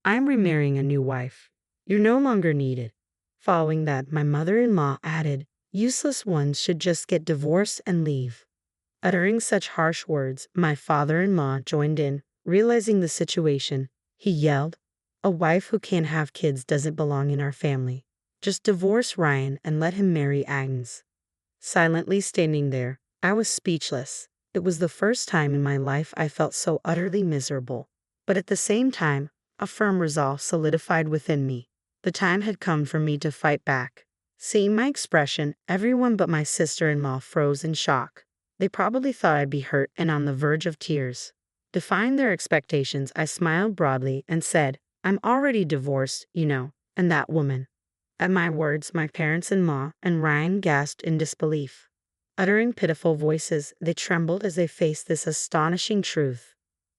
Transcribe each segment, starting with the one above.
I'm remarrying a new wife. You're no longer needed." Following that, my mother-in-law added, "Useless ones should just get divorced and leave." Uttering such harsh words, my father-in-law joined in. Realizing the situation, he yelled, "A wife who can't have kids doesn't belong in our family. Just divorce Ryan and let him marry Agnes." Silently standing there, I was speechless. It was the first time in my life I felt so utterly miserable. But at the same time, a firm resolve solidified within me. The time had come for me to fight back. Seeing my expression, everyone but my sister-in-law froze in shock. They probably thought I'd be hurt and on the verge of tears. Defying their expectations, I smiled broadly and said, "I'm already divorced, you know, and that woman." At my words, my parents-in-law and Ryan gasped in disbelief. Uttering pitiful voices, they trembled as they faced this astonishing truth.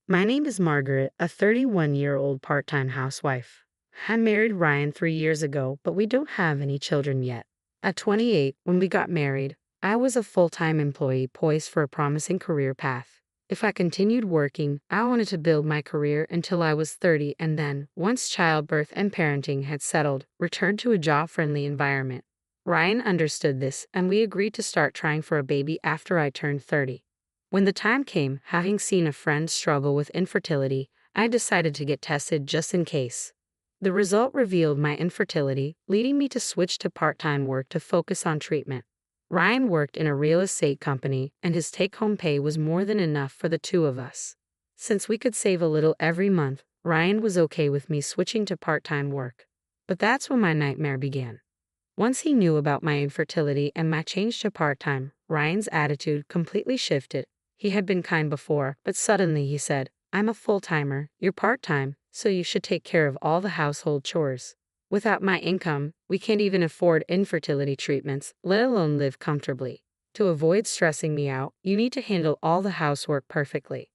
My name is Margaret, a 31-year-old part-time housewife. I married Ryan 3 years ago, but we don't have any children yet. At 28, when we got married, I was a full-time employee poised for a promising career path. If I continued working, I wanted to build my career until I was 30 and then, once childbirth and parenting had settled, return to a job-friendly environment. Ryan understood this, and we agreed to start trying for a baby after I turned 30. When the time came, having seen a friend struggle with infertility, I decided to get tested just in case. The result revealed my infertility, leading me to switch to part-time work to focus on treatment. Ryan worked in a real estate company, and his take-home pay was more than enough for the two of us. Since we could save a little every month, Ryan was okay with me switching to part-time work. But that's when my nightmare began. Once he knew about my infertility and my change to part-time, Ryan's attitude completely shifted. He had been kind before, but suddenly he said, "I'm a full-timer, you're part-time, so you should take care of all the household chores. Without my income, we can't even afford infertility treatments, let alone live comfortably. To avoid stressing me out, you need to handle all the housework perfectly."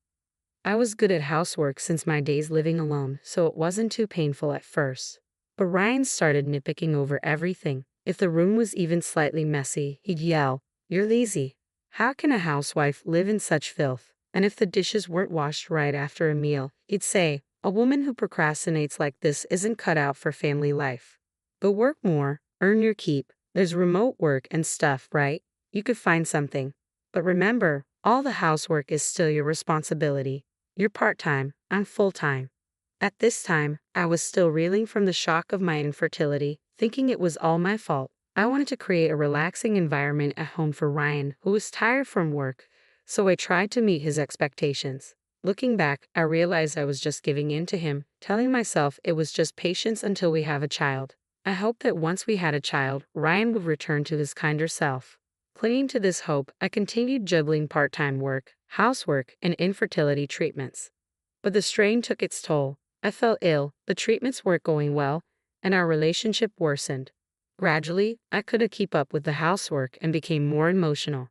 I was good at housework since my days living alone, so it wasn't too painful at first. But Ryan started nitpicking over everything. If the room was even slightly messy, he'd yell, "You're lazy. How can a housewife live in such filth?" And if the dishes weren't washed right after a meal, he'd say, "A woman who procrastinates like this isn't cut out for family life. But work more, earn your keep. There's remote work and stuff, right? You could find something. But remember, all the housework is still your responsibility. You're part-time, I'm full-time." At this time, I was still reeling from the shock of my infertility, thinking it was all my fault. I wanted to create a relaxing environment at home for Ryan, who was tired from work, so I tried to meet his expectations. Looking back, I realized I was just giving in to him, telling myself it was just patience until we have a child. I hoped that once we had a child, Ryan would return to his kinder self. Clinging to this hope, I continued juggling part-time work, housework, and infertility treatments. But the strain took its toll. I felt ill, the treatments weren't going well, and our relationship worsened. Gradually, I couldn't keep up with the housework and became more emotional.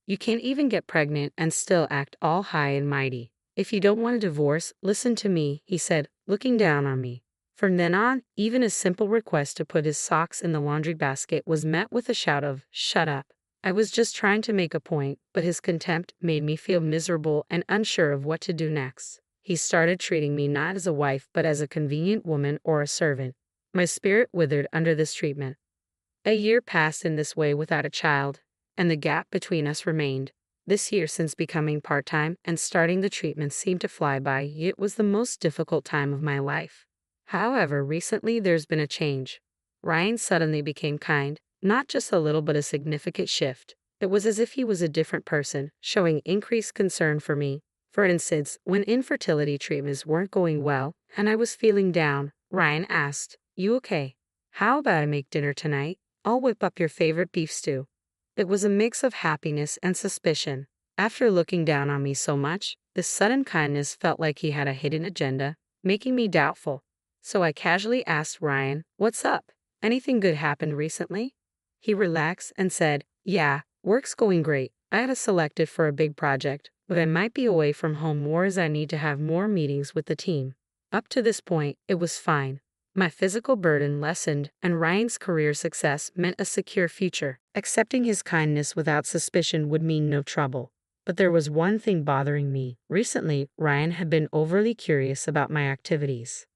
"You can't even get pregnant and still act all high and mighty. If you don't want a divorce, listen to me," he said, looking down on me. From then on, even a simple request to put his socks in the laundry basket was met with a shout of, "Shut up." I was just trying to make a point, but his contempt made me feel miserable and unsure of what to do next. He started treating me not as a wife but as a convenient woman or a servant. My spirit withered under this treatment. A year passed in this way without a child, and the gap between us remained. This year since becoming part-time and starting the treatment seemed to fly by. It was the most difficult time of my life. However, recently there's been a change. Ryan suddenly became kind, not just a little but a significant shift. It was as if he was a different person, showing increased concern for me. For instance, when infertility treatments weren't going well, and I was feeling down, Ryan asked, "You okay? How about I make dinner tonight? I'll whip up your favorite beef stew." It was a mix of happiness and suspicion. After looking down on me so much, this sudden kindness felt like he had a hidden agenda, making me doubtful. So I casually asked Ryan, "What's up? Anything good happened recently?" He relaxed and said, "Yeah, work's going great. I had selected for a big project, but I might be away from home more as I need to have more meetings with the team." Up to this point, it was fine. My physical burden lessened, and Ryan's career success meant a secure future. Accepting his kindness without suspicion would mean no trouble. But there was one thing bothering me. Recently, Ryan had been overly curious about my activities.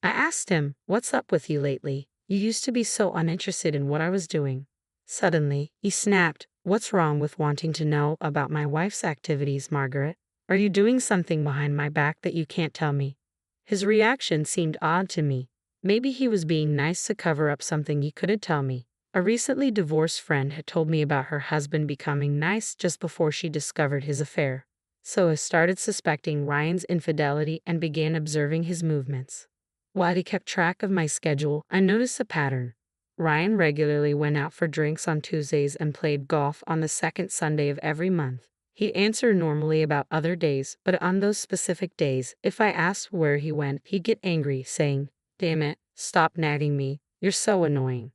I asked him, "What's up with you lately? You used to be so uninterested in what I was doing." Suddenly, he snapped, "What's wrong with wanting to know about my wife's activities, Margaret? Are you doing something behind my back that you can't tell me?" His reaction seemed odd to me. Maybe he was being nice to cover up something he couldn't tell me. A recently divorced friend had told me about her husband becoming nice just before she discovered his affair. So I started suspecting Ryan's infidelity and began observing his movements. While he kept track of my schedule, I noticed a pattern. Ryan regularly went out for drinks on Tuesdays and played golf on the second Sunday of every month. He'd answer normally about other days, but on those specific days, if I asked where he went, he'd get angry, saying, "Damn it, stop nagging me. You're so annoying."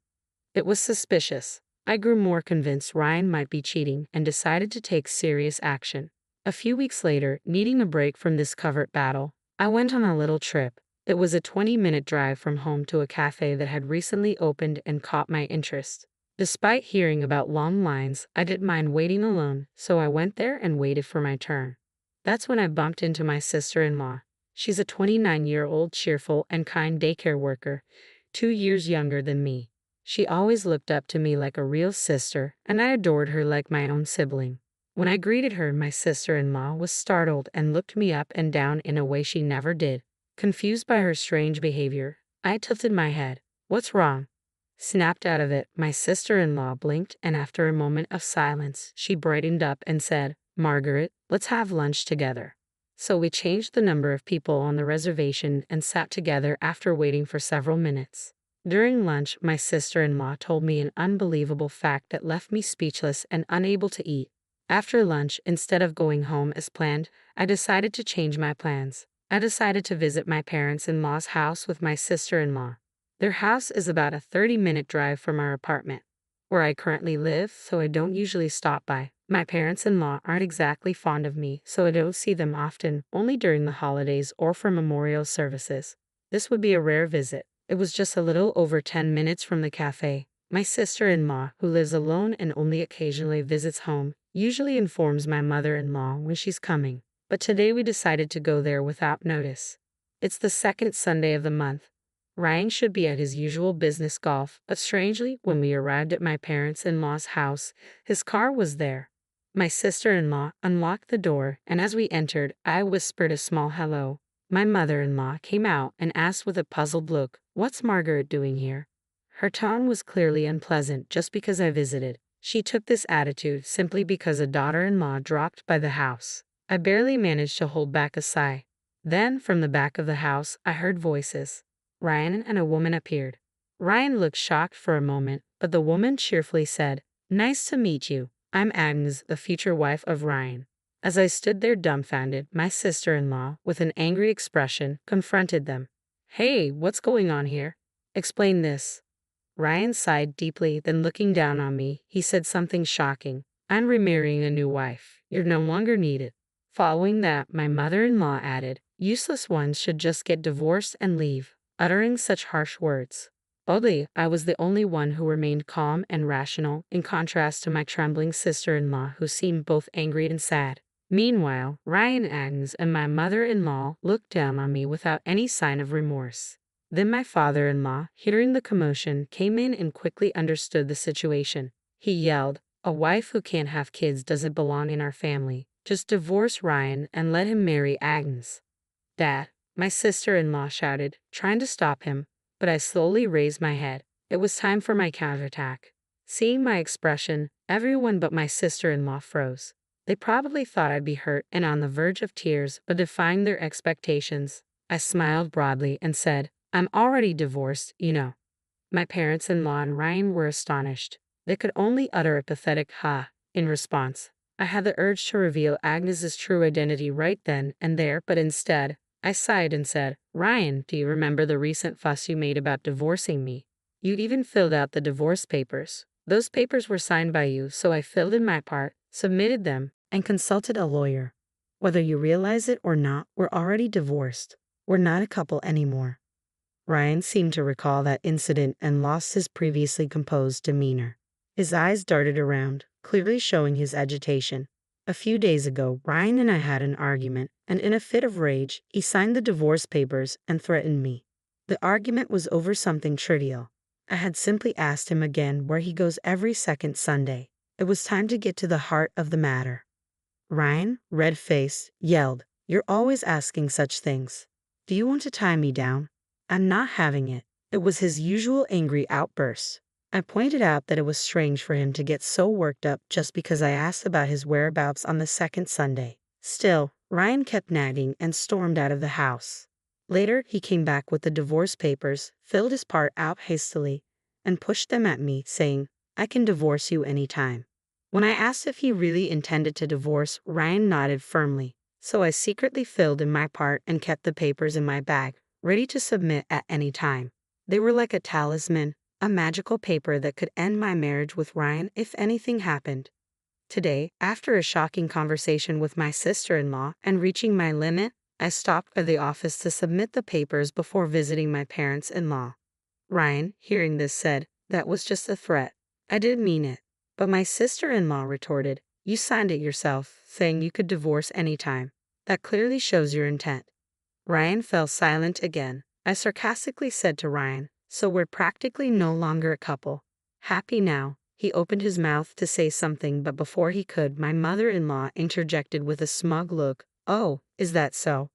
It was suspicious. I grew more convinced Ryan might be cheating and decided to take serious action. A few weeks later, needing a break from this covert battle, I went on a little trip. It was a 20-minute drive from home to a cafe that had recently opened and caught my interest. Despite hearing about long lines, I didn't mind waiting alone, so I went there and waited for my turn. That's when I bumped into my sister-in-law. She's a 29-year-old cheerful and kind daycare worker, 2 years younger than me. She always looked up to me like a real sister, and I adored her like my own sibling. When I greeted her, my sister-in-law was startled and looked me up and down in a way she never did. Confused by her strange behavior, I tilted my head. "What's wrong?" Snapped out of it, my sister-in-law blinked, and after a moment of silence, she brightened up and said, "Margaret, let's have lunch together." So we changed the number of people on the reservation and sat together after waiting for several minutes. During lunch, my sister-in-law told me an unbelievable fact that left me speechless and unable to eat. After lunch, instead of going home as planned, I decided to change my plans. I decided to visit my parents-in-law's house with my sister-in-law. Their house is about a 30-minute drive from our apartment, where I currently live, so I don't usually stop by. My parents-in-law aren't exactly fond of me, so I don't see them often, only during the holidays or for memorial services. This would be a rare visit. It was just a little over 10 minutes from the cafe. My sister-in-law, who lives alone and only occasionally visits home, usually informs my mother-in-law when she's coming. But today we decided to go there without notice. It's the second Sunday of the month. Ryan should be at his usual business golf, but strangely, when we arrived at my parents-in-law's house, his car was there. My sister-in-law unlocked the door, and as we entered, I whispered a small hello. My mother-in-law came out and asked with a puzzled look, "What's Margaret doing here?" Her tone was clearly unpleasant just because I visited. She took this attitude simply because a daughter-in-law dropped by the house. I barely managed to hold back a sigh. Then, from the back of the house, I heard voices. Ryan and a woman appeared. Ryan looked shocked for a moment, but the woman cheerfully said, "Nice to meet you. I'm Agnes, the future wife of Ryan." As I stood there dumbfounded, my sister-in-law, with an angry expression, confronted them. "Hey, what's going on here? Explain this." Ryan sighed deeply, then looking down on me, he said something shocking. "I'm remarrying a new wife. You're no longer needed." Following that, my mother-in-law added, "Useless ones should just get divorced and leave," uttering such harsh words. Oddly, I was the only one who remained calm and rational, in contrast to my trembling sister-in-law who seemed both angry and sad. Meanwhile, Ryan, Agnes, and my mother-in-law looked down on me without any sign of remorse. Then my father-in-law, hearing the commotion, came in and quickly understood the situation. He yelled, "A wife who can't have kids doesn't belong in our family. Just divorce Ryan and let him marry Agnes." "Dad," my sister-in-law shouted, trying to stop him, but I slowly raised my head. It was time for my counterattack. Seeing my expression, everyone but my sister-in-law froze. They probably thought I'd be hurt and on the verge of tears, but defying their expectations, I smiled broadly and said, "I'm already divorced, you know." My parents-in-law and Ryan were astonished. They could only utter a pathetic "ha" in response. I had the urge to reveal Agnes's true identity right then and there, but instead, I sighed and said, "Ryan, do you remember the recent fuss you made about divorcing me? You even filled out the divorce papers. Those papers were signed by you, so I filled in my part, submitted them, and consulted a lawyer. Whether you realize it or not, we're already divorced. We're not a couple anymore." Ryan seemed to recall that incident and lost his previously composed demeanor. His eyes darted around, clearly showing his agitation. A few days ago, Ryan and I had an argument, and in a fit of rage, he signed the divorce papers and threatened me. The argument was over something trivial. I had simply asked him again where he goes every second Sunday. It was time to get to the heart of the matter. Ryan, red-faced, yelled, "You're always asking such things. Do you want to tie me down?" "I'm not having it." It was his usual angry outburst. I pointed out that it was strange for him to get so worked up just because I asked about his whereabouts on the second Sunday. Still, Ryan kept nagging and stormed out of the house. Later, he came back with the divorce papers, filled his part out hastily, and pushed them at me, saying, "I can divorce you anytime." When I asked if he really intended to divorce, Ryan nodded firmly, so I secretly filled in my part and kept the papers in my bag, ready to submit at any time. They were like a talisman, a magical paper that could end my marriage with Ryan if anything happened. Today, after a shocking conversation with my sister-in-law and reaching my limit, I stopped at the office to submit the papers before visiting my parents-in-law. Ryan, hearing this, said, "That was just a threat. I didn't mean it." But my sister-in-law retorted, "You signed it yourself, saying you could divorce anytime. That clearly shows your intent." Ryan fell silent again. I sarcastically said to Ryan, "So we're practically no longer a couple." Happy now, he opened his mouth to say something, but before he could, my mother-in-law interjected with a smug look, "Oh, is that so?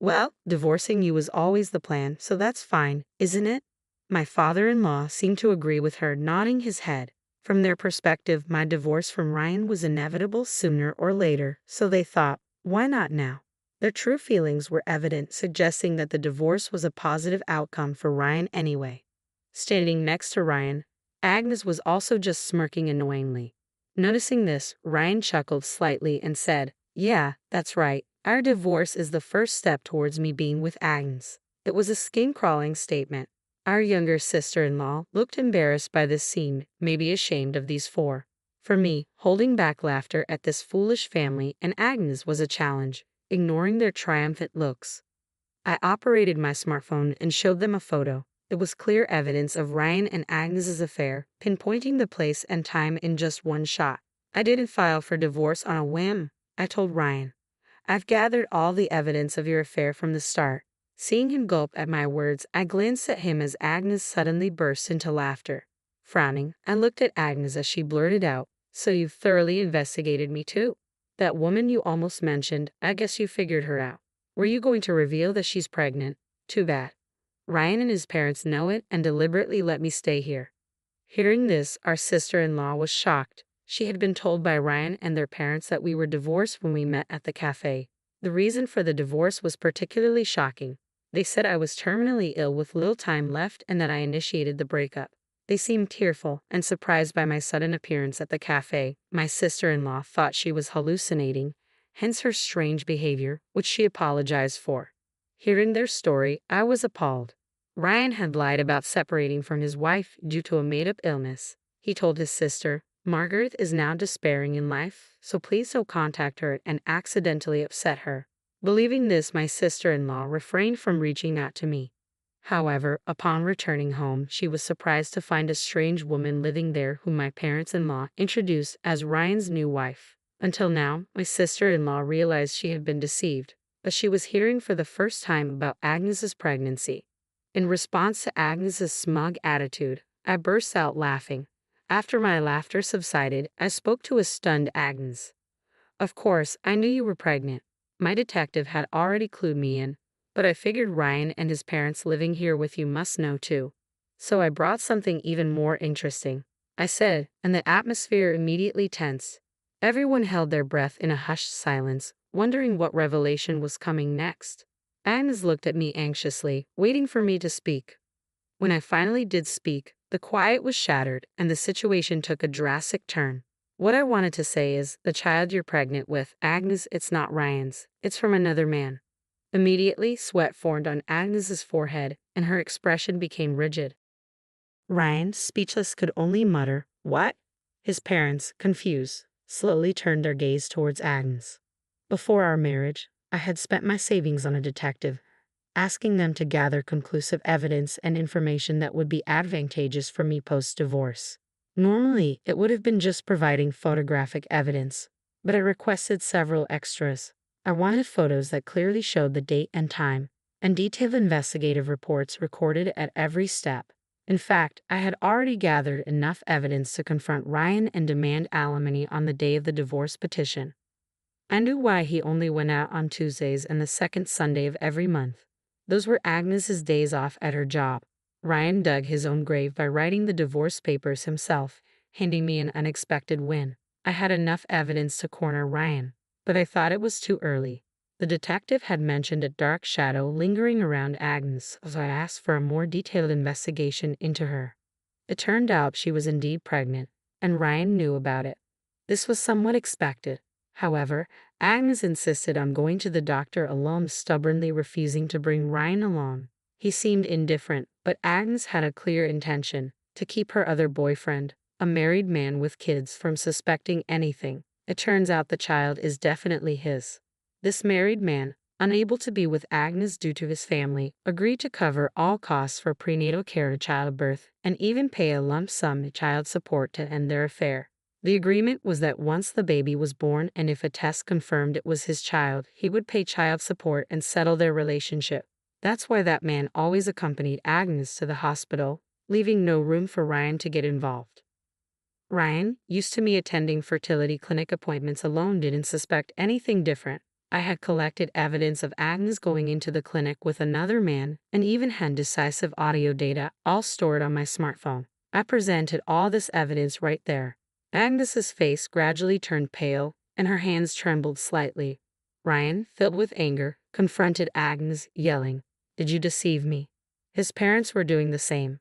Well, divorcing you was always the plan, so that's fine, isn't it?" My father-in-law seemed to agree with her, nodding his head. From their perspective, my divorce from Ryan was inevitable sooner or later, so they thought, why not now? Their true feelings were evident, suggesting that the divorce was a positive outcome for Ryan anyway. Standing next to Ryan, Agnes was also just smirking annoyingly. Noticing this, Ryan chuckled slightly and said, "Yeah, that's right. Our divorce is the first step towards me being with Agnes." It was a skin-crawling statement. Our younger sister-in-law looked embarrassed by this scene, maybe ashamed of these four. For me, holding back laughter at this foolish family and Agnes was a challenge, ignoring their triumphant looks. I operated my smartphone and showed them a photo. It was clear evidence of Ryan and Agnes's affair, pinpointing the place and time in just one shot. "I didn't file for divorce on a whim," I told Ryan. "I've gathered all the evidence of your affair from the start." Seeing him gulp at my words, I glanced at him as Agnes suddenly burst into laughter. Frowning, I looked at Agnes as she blurted out, "So you've thoroughly investigated me too? That woman you almost mentioned, I guess you figured her out. Were you going to reveal that she's pregnant? Too bad. Ryan and his parents know it and deliberately let me stay here." Hearing this, our sister-in-law was shocked. She had been told by Ryan and their parents that we were divorced when we met at the cafe. The reason for the divorce was particularly shocking. They said I was terminally ill with little time left and that I initiated the breakup. They seemed tearful and surprised by my sudden appearance at the cafe. My sister-in-law thought she was hallucinating, hence her strange behavior, which she apologized for. Hearing their story, I was appalled. Ryan had lied about separating from his wife due to a made-up illness. He told his sister, "Margaret is now despairing in life, so please don't contact her and accidentally upset her." Believing this, my sister-in-law refrained from reaching out to me. However, upon returning home, she was surprised to find a strange woman living there whom my parents-in-law introduced as Ryan's new wife. Until now, my sister-in-law realized she had been deceived, but she was hearing for the first time about Agnes's pregnancy. In response to Agnes's smug attitude, I burst out laughing. After my laughter subsided, I spoke to a stunned Agnes. "Of course, I knew you were pregnant. My detective had already clued me in, but I figured Ryan and his parents living here with you must know too. So I brought something even more interesting," I said, and the atmosphere immediately tensed. Everyone held their breath in a hushed silence, wondering what revelation was coming next. Agnes looked at me anxiously, waiting for me to speak. When I finally did speak, the quiet was shattered and the situation took a drastic turn. "What I wanted to say is, the child you're pregnant with, Agnes, it's not Ryan's. It's from another man." Immediately, sweat formed on Agnes's forehead, and her expression became rigid. Ryan, speechless, could only mutter, "What?" His parents, confused, slowly turned their gaze towards Agnes. Before our marriage, I had spent my savings on a detective, asking them to gather conclusive evidence and information that would be advantageous for me post-divorce. Normally, it would have been just providing photographic evidence, but I requested several extras. I wanted photos that clearly showed the date and time, and detailed investigative reports recorded at every step. In fact, I had already gathered enough evidence to confront Ryan and demand alimony on the day of the divorce petition. I knew why he only went out on Tuesdays and the second Sunday of every month. Those were Agnes's days off at her job. Ryan dug his own grave by writing the divorce papers himself, handing me an unexpected win. I had enough evidence to corner Ryan, but I thought it was too early. The detective had mentioned a dark shadow lingering around Agnes, so I asked for a more detailed investigation into her. It turned out she was indeed pregnant, and Ryan knew about it. This was somewhat expected. However, Agnes insisted on going to the doctor alone, stubbornly refusing to bring Ryan along. He seemed indifferent, but Agnes had a clear intention to keep her other boyfriend, a married man with kids, from suspecting anything. It turns out the child is definitely his. This married man, unable to be with Agnes due to his family, agreed to cover all costs for prenatal care to childbirth and even pay a lump sum in child support to end their affair. The agreement was that once the baby was born and if a test confirmed it was his child, he would pay child support and settle their relationship. That's why that man always accompanied Agnes to the hospital, leaving no room for Ryan to get involved. Ryan, used to me attending fertility clinic appointments alone, didn't suspect anything different. I had collected evidence of Agnes going into the clinic with another man and even had decisive audio data, all stored on my smartphone. I presented all this evidence right there. Agnes's face gradually turned pale, and her hands trembled slightly. Ryan, filled with anger, confronted Agnes, yelling, "Did you deceive me?" His parents were doing the same.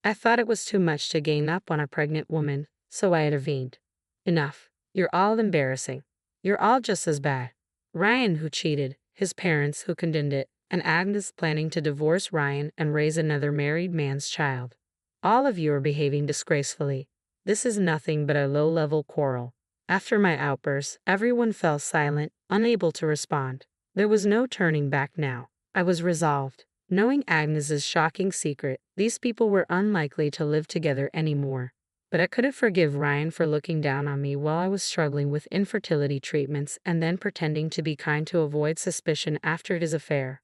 I thought it was too much to gang up on a pregnant woman, so I intervened. "Enough. You're all embarrassing. You're all just as bad." Ryan, who cheated, his parents, who condoned it, and Agnes planning to divorce Ryan and raise another married man's child. All of you are behaving disgracefully. This is nothing but a low-level quarrel. After my outburst, everyone fell silent, unable to respond. There was no turning back now. I was resolved. Knowing Agnes's shocking secret, these people were unlikely to live together anymore. But I couldn't forgive Ryan for looking down on me while I was struggling with infertility treatments and then pretending to be kind to avoid suspicion after his affair.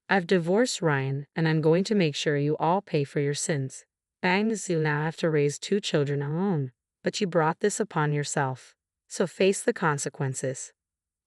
I've divorced Ryan, and I'm going to make sure you all pay for your sins. Agnes, you now have to raise 2 children alone, but you brought this upon yourself. So face the consequences.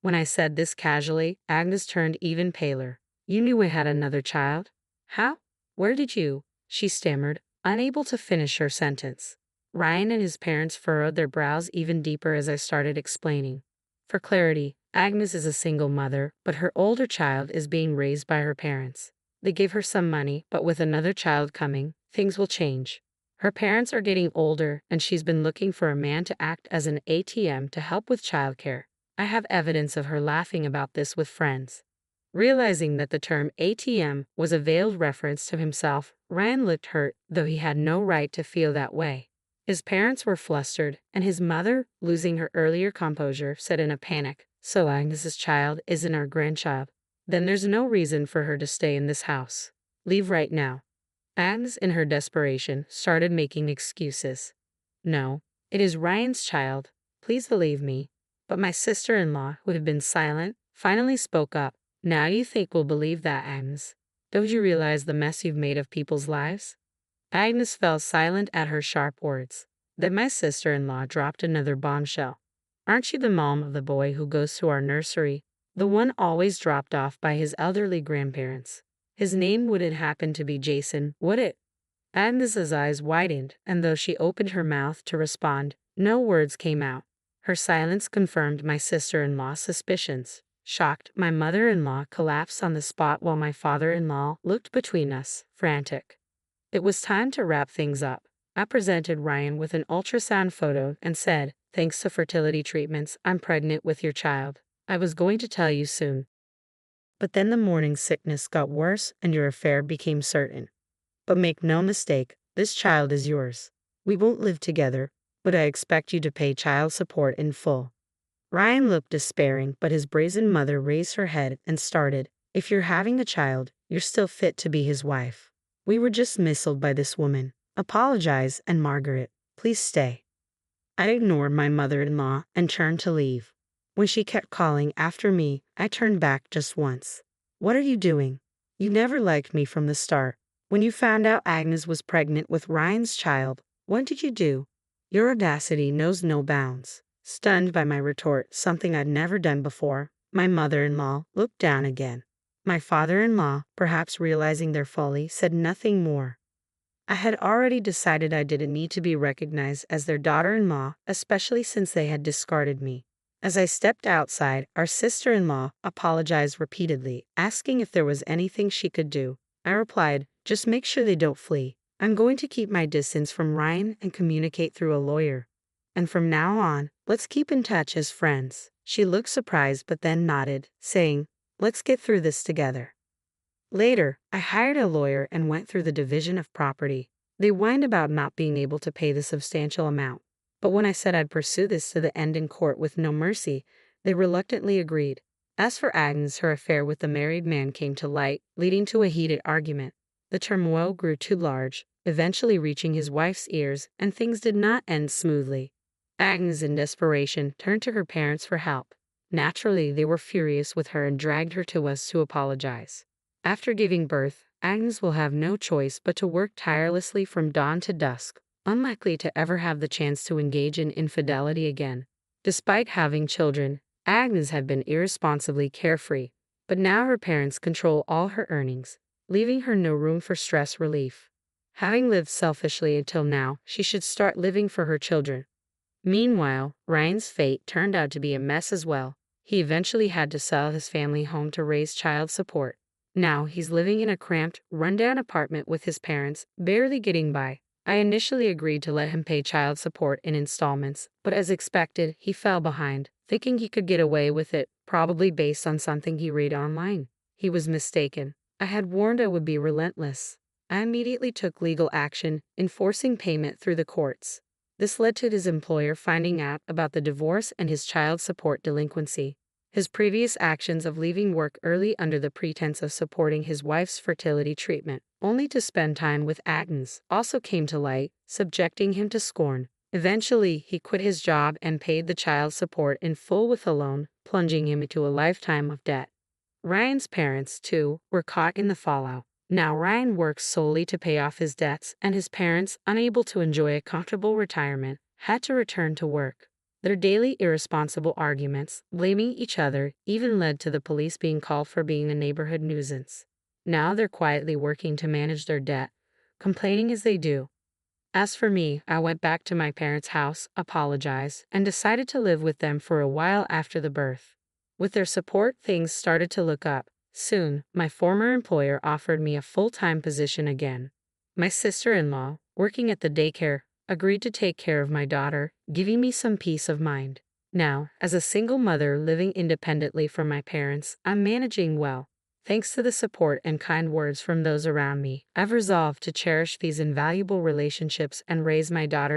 When I said this casually, Agnes turned even paler. "You knew I had another child?" "How? Where did you?" she stammered, unable to finish her sentence. Ryan and his parents furrowed their brows even deeper as I started explaining. For clarity, Agnes is a single mother, but her older child is being raised by her parents. They give her some money, but with another child coming, things will change. Her parents are getting older, and she's been looking for a man to act as an ATM to help with childcare. I have evidence of her laughing about this with friends. Realizing that the term ATM was a veiled reference to himself, Ryan looked hurt, though he had no right to feel that way. His parents were flustered, and his mother, losing her earlier composure, said in a panic, "So Agnes's child isn't our grandchild? Then there's no reason for her to stay in this house. Leave right now." Agnes, in her desperation, started making excuses. "No, it is Ryan's child. Please believe me." But my sister-in-law, who had been silent, finally spoke up. "Now you think we'll believe that, Agnes? Don't you realize the mess you've made of people's lives?" Agnes fell silent at her sharp words. Then my sister-in-law dropped another bombshell. "Aren't you the mom of the boy who goes to our nursery? The one always dropped off by his elderly grandparents. His name wouldn't happen to be Jason, would it?" Agnes's eyes widened, and though she opened her mouth to respond, no words came out. Her silence confirmed my sister-in-law's suspicions. Shocked, my mother-in-law collapsed on the spot while my father-in-law looked between us, frantic. It was time to wrap things up. I presented Ryan with an ultrasound photo and said, "Thanks to fertility treatments, I'm pregnant with your child. I was going to tell you soon. But then the morning sickness got worse and your affair became certain. But make no mistake, this child is yours. We won't live together, but I expect you to pay child support in full." Ryan looked despairing, but his brazen mother raised her head and started, "If you're having a child, you're still fit to be his wife. We were just misled by this woman. Apologize, and Margaret, please stay." I ignored my mother-in-law and turned to leave. When she kept calling after me, I turned back just once. "What are you doing?" You never liked me from the start. When you found out Agnes was pregnant with Ryan's child, what did you do? Your audacity knows no bounds. Stunned by my retort, something I'd never done before, my mother-in-law looked down again. My father-in-law, perhaps realizing their folly, said nothing more. I had already decided I didn't need to be recognized as their daughter-in-law, especially since they had discarded me. As I stepped outside, our sister-in-law apologized repeatedly, asking if there was anything she could do. I replied, just make sure they don't flee. I'm going to keep my distance from Ryan and communicate through a lawyer. And from now on, let's keep in touch as friends. She looked surprised but then nodded, saying, let's get through this together. Later, I hired a lawyer and went through the division of property. They whined about not being able to pay the substantial amount. But when I said I'd pursue this to the end in court with no mercy, they reluctantly agreed. As for Agnes, her affair with the married man came to light, leading to a heated argument. The turmoil grew too large, eventually reaching his wife's ears, and things did not end smoothly. Agnes, in desperation, turned to her parents for help. Naturally, they were furious with her and dragged her to us to apologize. After giving birth, Agnes will have no choice but to work tirelessly from dawn to dusk, unlikely to ever have the chance to engage in infidelity again. Despite having children, Agnes had been irresponsibly carefree, but now her parents control all her earnings, leaving her no room for stress relief. Having lived selfishly until now, she should start living for her children. Meanwhile, Ryan's fate turned out to be a mess as well. He eventually had to sell his family home to raise child support. Now he's living in a cramped, rundown apartment with his parents, barely getting by. I initially agreed to let him pay child support in installments, but as expected, he fell behind, thinking he could get away with it, probably based on something he read online. He was mistaken. I had warned I would be relentless. I immediately took legal action, enforcing payment through the courts. This led to his employer finding out about the divorce and his child support delinquency. His previous actions of leaving work early under the pretense of supporting his wife's fertility treatment, only to spend time with Agnes, also came to light, subjecting him to scorn. Eventually, he quit his job and paid the child support in full with a loan, plunging him into a lifetime of debt. Ryan's parents, too, were caught in the fallout. Now Ryan works solely to pay off his debts, and his parents, unable to enjoy a comfortable retirement, had to return to work. Their daily irresponsible arguments, blaming each other, even led to the police being called for being a neighborhood nuisance. Now they're quietly working to manage their debt, complaining as they do. As for me, I went back to my parents' house, apologized, and decided to live with them for a while after the birth. With their support, things started to look up. Soon, my former employer offered me a full-time position again. My sister-in-law, working at the daycare, agreed to take care of my daughter, giving me some peace of mind. Now, as a single mother living independently from my parents, I'm managing well. Thanks to the support and kind words from those around me, I've resolved to cherish these invaluable relationships and raise my daughter